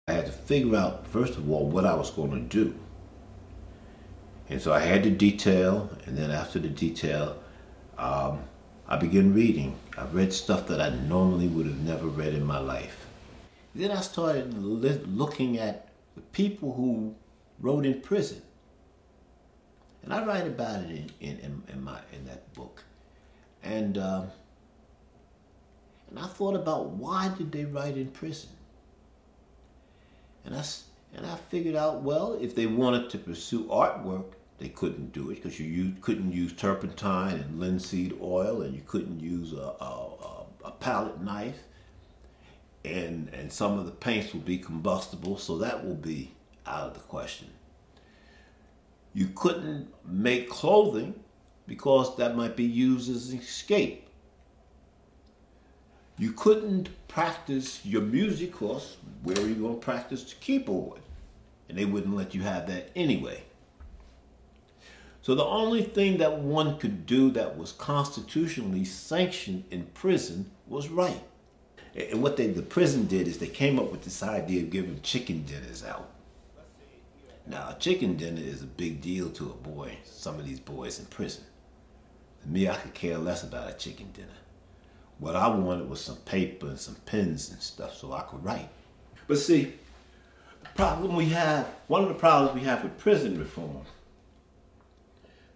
I had to figure out, first of all, what I was going to do. And so I had the detail, and then after the detail, I began reading. I read stuff that I normally would have never read in my life. Then I started looking at the people who wrote in prison. And I write about it in that book. And I thought about, why did they write in prison? And I figured out, well, if they wanted to pursue artwork, they couldn't do it because you couldn't use turpentine and linseed oil, and you couldn't use a palette knife, and some of the paints will be combustible, so that will be out of the question. You couldn't make clothing because that might be used as an escape. You couldn't practice your music course. Where are you going to practice the keyboard? And they wouldn't let you have that anyway. So the only thing that one could do that was constitutionally sanctioned in prison was write. And what the prison did is they came up with this idea of giving chicken dinners out. Now, a chicken dinner is a big deal to a boy, some of these boys in prison. To me, I could care less about a chicken dinner. What I wanted was some paper and some pens and stuff so I could write. But see, one of the problems we have with prison reform,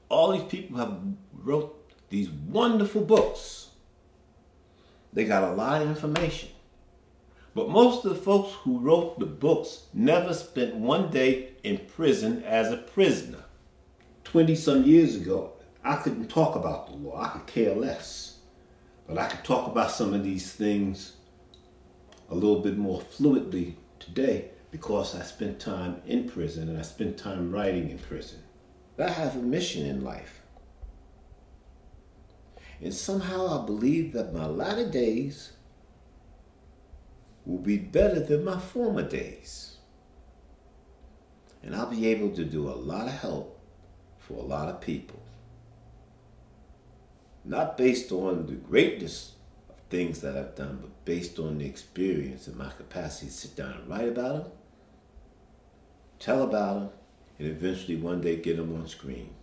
all these people have wrote these wonderful books. They got a lot of information. But most of the folks who wrote the books never spent one day in prison as a prisoner. 20-some years ago, I couldn't talk about the law. I could care less. But I could talk about some of these things a little bit more fluidly today because I spent time in prison and I spent time writing in prison. I have a mission in life. And somehow I believe that my latter days will be better than my former days. And I'll be able to do a lot of help for a lot of people. Not based on the greatness of things that I've done, but based on the experience and my capacity to sit down and write about them, tell about them, and eventually one day get them on screen.